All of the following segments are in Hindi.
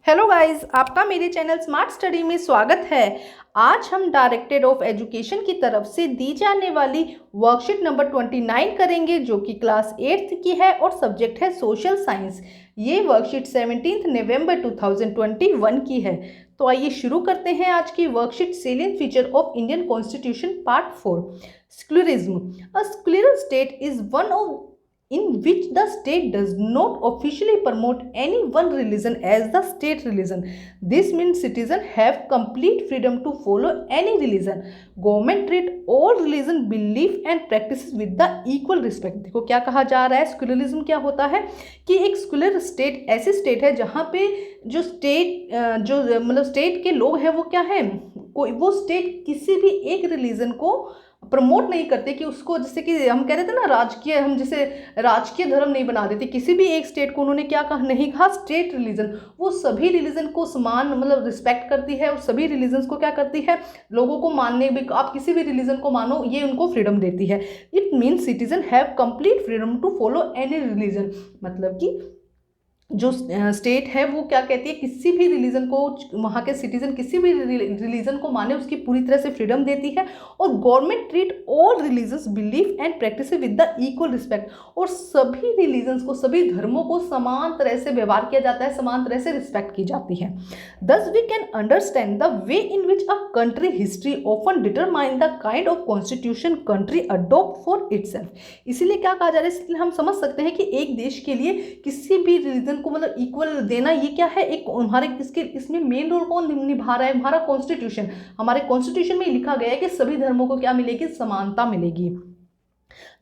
हेलो गाइस, आपका मेरे चैनल स्मार्ट स्टडी में स्वागत है। आज हम डायरेक्टरेट ऑफ एजुकेशन की तरफ से दी जाने वाली वर्कशीट नंबर 29 करेंगे, जो कि क्लास 8th की है और सब्जेक्ट है सोशल साइंस। ये वर्कशीट 17 नवंबर 2021 की है। तो आइए शुरू करते हैं आज की worksheet. Salient feature of Indian constitution part 4। Secularism. A secular state is one of in which the state does not officially promote any one religion as the state religion. This means citizens have complete freedom to follow any religion. Government treat all religion belief and practices with the equal respect. देखो क्या कहा जा रहा है, सेक्युलरिज्म क्या होता है कि एक सेक्युलर स्टेट ऐसी स्टेट है जहाँ पे जो स्टेट के लोग हैं वो क्या है, कोई वो स्टेट किसी भी एक रिलीजन को प्रमोट नहीं करते कि उसको, जैसे कि हम कह रहे थे ना राजकीय, हम जैसे राजकीय धर्म नहीं बना देते किसी भी एक स्टेट को। उन्होंने क्या कहा, नहीं कहा स्टेट रिलीजन, वो सभी रिलीजन को समान रिस्पेक्ट करती है और सभी रिलीजन को क्या करती है, लोगों को मानने भी, आप किसी भी रिलीजन को मानो, ये उनको फ्रीडम देती है। It means citizen have complete freedom to follow any religion. मतलब कि जो स्टेट है वो क्या कहती है, किसी भी रिलीजन को, वहाँ के सिटीजन किसी भी रिलीजन को माने उसकी पूरी तरह से फ्रीडम देती है। और government treat all religions belief and practice with the equal respect. और सभी रिलीजन्स को, सभी धर्मों को समान तरह से व्यवहार किया जाता है, समान तरह से रिस्पेक्ट की जाती है। Thus we can understand the way in which a country history often determine the kind of constitution country adopt for itself. इसीलिए क्या कहा जा रहा है, इसलिए हम समझ सकते हैं कि एक देश के लिए किसी भी रिलीजन को इक्वल देना, ये क्या है, एक हमारे इसमें मेन रोल कौन निभा रहा है, हमारा कॉन्स्टिट्यूशन। हमारे कॉन्स्टिट्यूशन में लिखा गया है कि सभी धर्मों को क्या मिलेगी, समानता मिलेगी।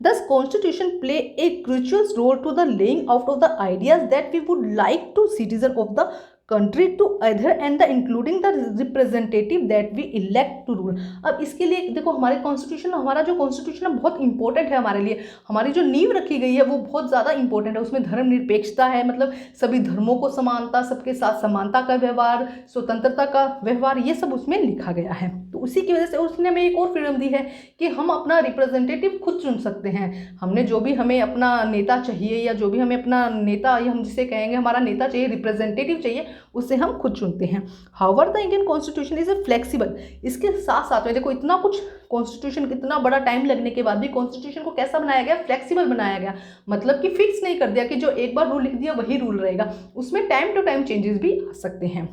Thus, Constitution play a crucial role to the laying out of the ideas that we would like to citizen of the country to adhere and the including the representative that we elect to rule। अब इसके लिए देखो, हमारे कॉन्स्टिट्यूशन, हमारा जो कॉन्स्टिट्यूशन है बहुत इंपॉर्टेंट है हमारे लिए। हमारी जो नींव रखी गई है वो बहुत ज़्यादा इंपॉर्टेंट है। उसमें धर्मनिरपेक्षता है, मतलब सभी धर्मों को समानता, सबके साथ समानता का व्यवहार, स्वतंत्रता का व्यवहार, ये सब उसमें लिखा गया है। तो उसी की वजह से उसने हमें एक और फ्रीडम दी है कि हम अपना रिप्रेजेंटेटिव खुद चुन सकते हैं। हमने जो भी हमें अपना नेता चाहिए, या जो भी हमें अपना नेता, या हम जिसे कहेंगे हमारा नेता चाहिए, रिप्रेजेंटेटिव चाहिए, उसे हम खुद चुनते हैं। However the Indian constitution is a flexible. इसके साथ साथ में देखो, इतना कुछ कॉन्स्टिट्यूशन, कितना बड़ा टाइम लगने के बाद भी कॉन्स्टिट्यूशन को कैसा बनाया गया, फ्लेक्सिबल बनाया गया। मतलब कि फिक्स नहीं कर दिया कि जो एक बार रूल लिख दिया वही रूल रहेगा, उसमें टाइम टू टाइम चेंजेस भी आ सकते हैं।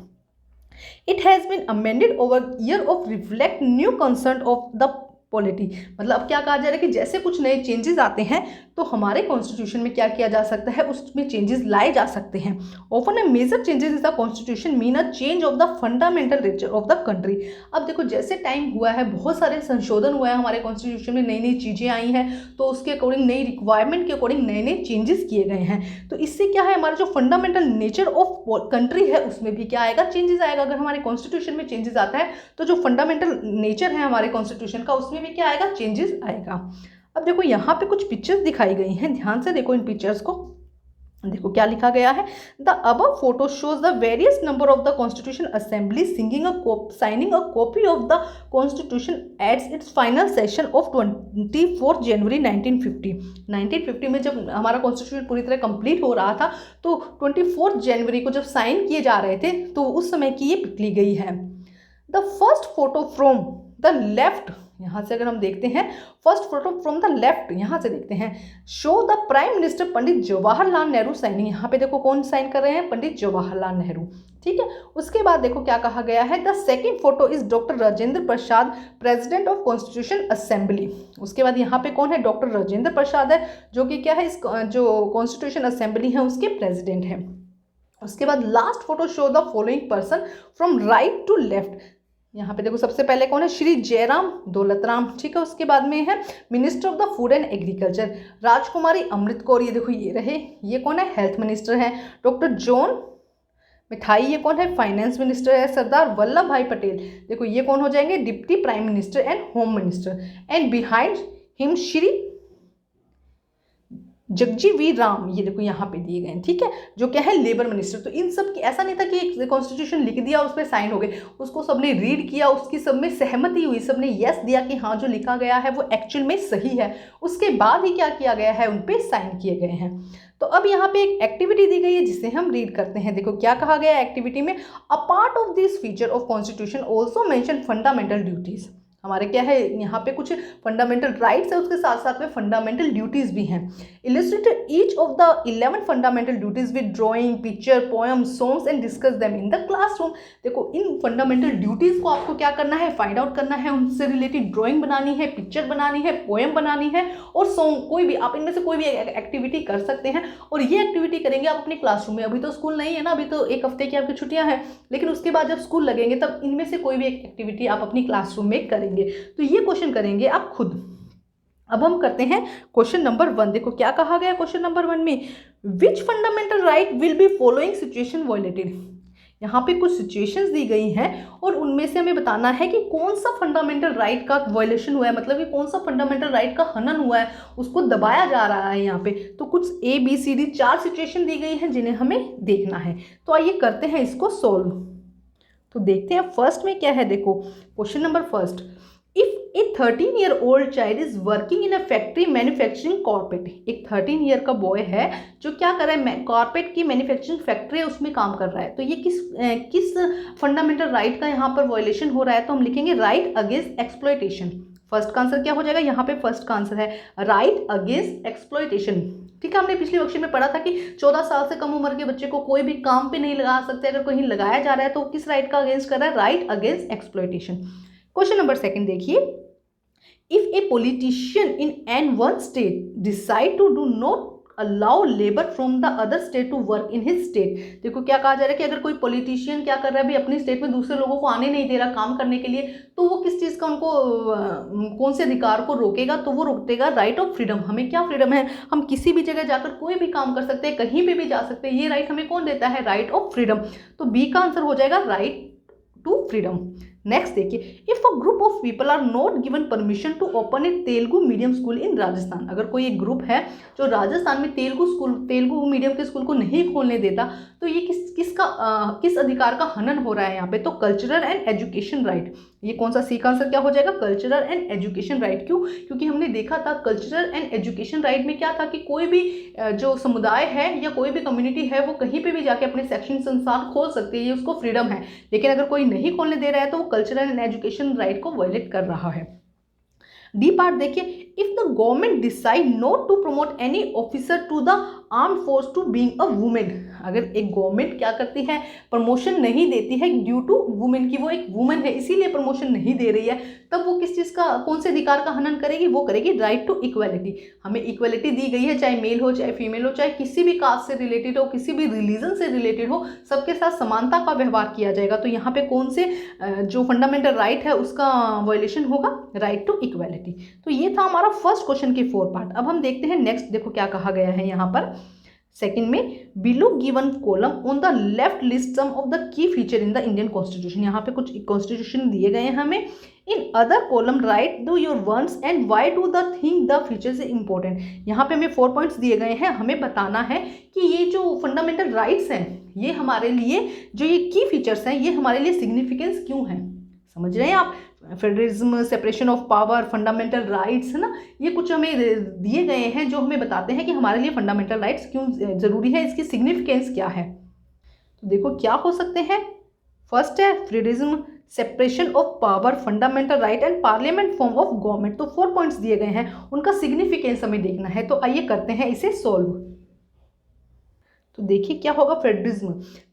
It has been amended over year of reflect new concern of the polity. मतलब अब क्या कहा जा रहा है कि जैसे कुछ नए चेंजेस आते हैं तो हमारे कॉन्स्टिट्यूशन में क्या किया जा सकता है, उसमें चेंजेस लाए जा सकते हैं। Often a major changes in the constitution mean a change of the fundamental nature of the country. अब देखो, जैसे टाइम हुआ है, बहुत सारे संशोधन हुए हैं हमारे कॉन्स्टिट्यूशन में, नई नई चीज़ें आई हैं, तो उसके अकॉर्डिंग, नई रिक्वायरमेंट के अकॉर्डिंग नए नए चेंजेस किए गए हैं। तो इससे क्या है, हमारा जो फंडामेंटल नेचर ऑफ कंट्री है उसमें भी क्या आएगा, चेंजेस आएगा। अगर हमारे कॉन्स्टिट्यूशन में चेंजेस आता है तो जो फंडामेंटल नेचर है हमारे कॉन्स्टिट्यूशन का, उसमें भी क्या आएगा, चेंजेस आएगा। अब देखो यहाँ पे कुछ पिक्चर्स दिखाई गई हैं, ध्यान से देखो इन पिक्चर्स को। देखो क्या लिखा गया है, the above photo shows the various number of the constitution assembly signing a copy of the constitution at its final session of 24 January 1950 में जब हमारा कॉन्स्टिट्यूशन पूरी तरह कंप्लीट हो रहा था, तो 24 जनवरी को जब साइन किए जा रहे थे तो उस समय की ये पिक ली गई है। The first photo from the left, यहाँ से अगर हम देखते हैं, first photo from the left, यहाँ से देखते हैं, show the prime minister Pandit Jawaharlal Nehru signing. यहाँ पे देखो कौन साइन कर रहे हैं, पंडित जवाहरलाल नेहरू। ठीक है, उसके बाद देखो क्या कहा गया है, the second photo is doctor Rajendra Prasad, president of constitution assembly. उसके बाद यहाँ पे कौन है, डॉक्टर राजेंद्र प्रसाद है, जो कि क्या है, इस जो कॉन्स्टिट्यूशन असेंबली है उसके प्रेसिडेंट हैं। उसके बाद last photo show the following person from right to left. यहाँ पे देखो सबसे पहले कौन है, श्री जयराम दौलतराम। ठीक है, उसके बाद में है minister of the food and agriculture, राजकुमारी अमृत कौर। ये देखो ये रहे, ये कौन है, हेल्थ मिनिस्टर है। डॉक्टर जॉन मिठाई, ये कौन है, फाइनेंस मिनिस्टर है। सरदार वल्लभ भाई पटेल, देखो ये कौन हो जाएंगे, deputy prime minister and home minister. And behind him Shri Jagjivan Ram, ये देखो यहाँ पे दिए गए हैं, ठीक है, जो क्या है लेबर मिनिस्टर। तो इन सब की ऐसा नहीं था कि एक कॉन्स्टिट्यूशन लिख दिया उस पर साइन हो गए, उसको सबने रीड किया, उसकी सब में सहमति हुई, सबने यस दिया कि हाँ जो लिखा गया है वो एक्चुअल में सही है, उसके बाद ही क्या किया गया है, उन पर साइन किए गए हैं। तो अब यहाँ पे एक एक्टिविटी दी गई है जिसे हम रीड करते हैं। देखो क्या कहा गया है एक्टिविटी में, a part of this feature of constitution also mention fundamental duties. हमारे क्या है यहाँ पे कुछ फंडामेंटल राइट्स है, उसके साथ साथ में फंडामेंटल ड्यूटीज भी हैं। Illustrated each of the 11 fundamental duties with drawing, picture, poem, songs and discuss them in the classroom. देखो इन फंडामेंटल ड्यूटीज को आपको क्या करना है, फाइंड आउट करना है, उनसे रिलेटेड ड्राइंग बनानी है, पिक्चर बनानी है, पोएम बनानी है और सॉन्ग, कोई भी आप इनमें से कोई भी एक्टिविटी कर सकते हैं। और ये एक्टिविटी करेंगे आप अपने क्लासरूम में। अभी तो स्कूल नहीं है ना, अभी तो एक हफ्ते की आपकी छुट्टियां हैं, लेकिन उसके बाद जब स्कूल लगेंगे तब इनमें से कोई भी एक एक्टिविटी आप अपनी क्लासरूम में करेंगे। तो ये क्वेश्चन करेंगे आप खुद। अब हम करते हैं क्वेश्चन नंबर 1। देखो क्या कहा गया क्वेश्चन नंबर 1 में, which fundamental right will be following situation violated. यहाँ पे कुछ सिचुएशंस दी गई हैं और उनमें से हमें बताना है कि कौन सा फंडामेंटल राइट का वायलेशन हुआ है, मतलब कि कौन सा फंडामेंटल राइट का हनन हुआ है, उसको दबाया जा रहा है यहाँ पे। तो कुछ ABCD 4 सिचुएशन दी गई हैं जिन्हें हमें देखना है। तो आइए करते हैं इसको सॉल्व। तो देखते हैं फर्स्ट में क्या है। देखो question number first, if A 13-year-old child is working in a factory manufacturing carpet. एक 13 ईयर का बॉय है जो क्या कर रहा है, कारपेट की मैन्युफैक्चरिंग फैक्ट्री है उसमें काम कर रहा है। तो ये किस फंडामेंटल राइट का यहाँ पर वायलेशन हो रहा है। तो हम लिखेंगे राइट अगेंस्ट एक्सप्लॉयटेशन। फर्स्ट का आंसर क्या हो जाएगा, यहाँ पे फर्स्ट का आंसर है राइट अगेंस्ट एक्सप्लॉयटेशन। ठीक है, हमने पिछले वर्कशीट में पढ़ा था कि 14 साल से कम उम्र के बच्चे को कोई भी काम पे नहीं लगा सकते, अगर कहीं लगाया जा रहा है तो किस राइट का अगेंस्ट कर रहा है, right against exploitation. Question number second देखिए, if a politician in an one state decide to do not allow labour from the other state to work in his state. देखो क्या कहा जा रहा है कि अगर कोई पॉलिटिशियन क्या कर रहा है भाई, अपनी स्टेट में दूसरे लोगों को आने नहीं दे रहा काम करने के लिए, तो वो किस चीज़ का उनको कौन से अधिकार को रोकेगा, तो वो रोकेगा राइट ऑफ फ्रीडम। हमें क्या फ्रीडम है, हम किसी भी जगह जाकर कोई भी काम कर सकते हैं, कहीं पे भी जा सकते हैं, ये राइट हमें कौन देता है, राइट ऑफ फ्रीडम। तो बी का आंसर हो जाएगा राइट टू फ्रीडम। नेक्स्ट देखिए, if a group of people are not given permission to open a Telugu medium school in Rajasthan. अगर कोई एक ग्रुप है जो राजस्थान में तेलुगु मीडियम के स्कूल को नहीं खोलने देता, तो ये किस अधिकार का हनन हो रहा है यहाँ पे, तो कल्चरल एंड एजुकेशन राइट। ये कौन सा सी का आंसर क्या हो जाएगा, कल्चरल एंड एजुकेशन राइट। क्यों, क्योंकि हमने देखा था कल्चरल एंड एजुकेशन राइट में क्या था कि कोई भी जो समुदाय है या कोई भी कम्युनिटी है वो कहीं पे भी जाके अपने सेक्शन संस्थान खोल सकती है, ये उसको फ्रीडम है। लेकिन अगर कोई नहीं खोलने दे रहा है तो वो कल्चरल एंड एजुकेशन राइट को वायलेट कर रहा है। डी पार्ट देखिए, if the government decide not to promote any officer to the arm force to being a women. अगर एक गवर्नमेंट क्या करती है, प्रमोशन नहीं देती है ड्यू टू वुमेन की, वो एक वुमेन है इसीलिए प्रमोशन नहीं दे रही है, तब वो किस चीज़ का, कौन से अधिकार का हनन करेगी, वो करेगी राइट टू इक्वालिटी। हमें इक्वालिटी दी गई है, चाहे मेल हो चाहे फीमेल हो, चाहे किसी भी कास्ट से रिलेटेड हो, किसी भी रिलीजन से रिलेटेड हो, सबके साथ समानता का व्यवहार किया जाएगा। तो यहाँ पे कौन से जो फंडामेंटल राइट है उसका वायलेशन होगा, राइट टू इक्वालिटी। तो ये था हमारा फर्स्ट क्वेश्चन के 4 पार्ट। अब हम देखते हैं नेक्स्ट। देखो क्या कहा गया है यहाँ पर सेकंड में, below given column on the left list some of the key feature in the Indian constitution. यहाँ पे कुछ कॉन्स्टिट्यूशन दिए गए हैं हमें। In other column right do your ones and why do the think the features important. यहाँ पे हमें 4 पॉइंट्स दिए गए हैं, हमें बताना है कि ये जो फंडामेंटल राइट्स हैं ये हमारे लिए, जो ये की फीचर्स हैं ये हमारे लिए सिग्निफिकेंस क्यों है। समझ रहे हैं आप, federalism, separation of power, fundamental rights है ना, ये कुछ हमें दिए गए हैं जो हमें बताते हैं कि हमारे लिए फंडामेंटल राइट्स क्यों जरूरी है, इसकी सिग्निफिकेंस क्या है। तो देखो क्या हो सकते हैं, फर्स्ट है freedom, separation of power, fundamental right and parliament form of government. तो 4 पॉइंट्स दिए गए हैं, उनका सिग्निफिकेंस हमें देखना है। तो आइए करते हैं इसे सॉल्व। तो देखिए क्या होगा, federalism.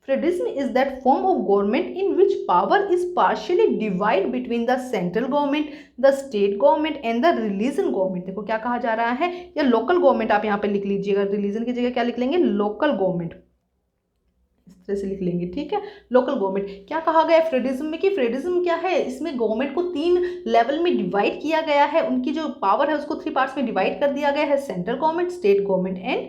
Federalism is that form of government in which power is partially divide between the central government, the state government and the religion government. देखो क्या कहा जा रहा है, या लोकल गवर्नमेंट आप यहाँ पे लिख लीजिएगा, रिलीजन की जगह क्या लिख लेंगे, लोकल गवर्नमेंट, इस तरह से लिख लेंगे। ठीक है, लोकल गवर्नमेंट। क्या कहा गया है फेडरलिज्म में, कि फेडरलिज्म क्या है, इसमें गवर्नमेंट को 3 लेवल में डिवाइड किया गया है, उनकी जो पावर है उसको 3 पार्ट्स में डिवाइड कर दिया गया है, central government, state government and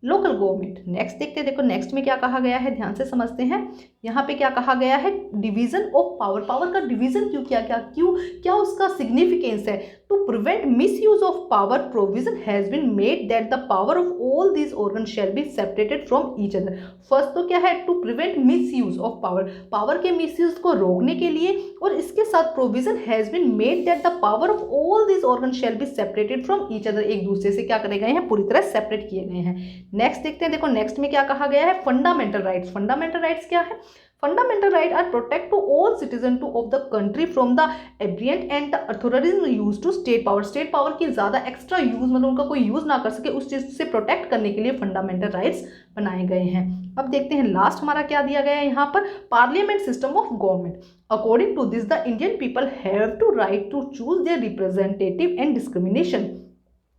local government. Next देखते हैं, देखो नेक्स्ट में क्या कहा गया है, ध्यान से समझते हैं। यहाँ पे क्या कहा गया है, डिवीजन ऑफ पावर। पावर का डिवीजन क्यों किया, क्या उसका सिग्निफिकेंस है। To prevent misuse of power provision has been made that the power of all these organ shall be separated from each other. First तो क्या है, to prevent misuse of power, power के मिस यूज को रोकने के लिए, और इसके साथ provision has been made that the power of all these organ shall be separated from each other, एक दूसरे से क्या करे गए हैं, पूरी तरह सेपरेट किए गए हैं। नेक्स्ट देखते हैं, देखो नेक्स्ट में क्या कहा गया है, फंडामेंटल राइट्स। फंडामेंटल राइट्स क्या है, fundamental right are protect to all citizen to of the country from the aberrant and the authorities use to state power, state power की ज्यादा एक्स्ट्रा यूज, मतलब उनका कोई यूज ना कर सके, उस चीज से प्रोटेक्ट करने के लिए फंडामेंटल राइट्स बनाए गए हैं। अब देखते हैं लास्ट हमारा क्या दिया गया है यहाँ पर, parliament system of government. According to this the Indian people have to right to choose their representative and discrimination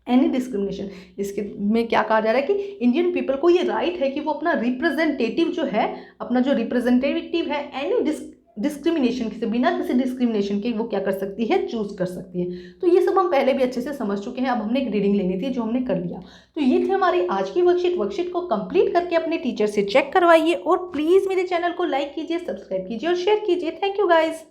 any discrimination. इसके में क्या कहा जा रहा है कि इंडियन पीपल को ये राइट है कि वो अपना रिप्रेजेंटेटिव जो है, अपना जो रिप्रेजेंटेटिव है, एनी डिस्क्रिमिनेशन से, बिना किसी डिस्क्रिमिनेशन के वो क्या कर सकती है, चूज कर सकती है। तो ये सब हम पहले भी अच्छे से समझ चुके हैं। अब हमने एक रीडिंग लेनी थी जो हमने कर लिया। तो ये थे हमारी आज की वर्कशीट। वर्कशीट को कंप्लीट करके अपने टीचर से चेक करवाइए और प्लीज़ मेरे चैनल को लाइक कीजिए, सब्सक्राइब कीजिए और शेयर कीजिए। Thank you guys.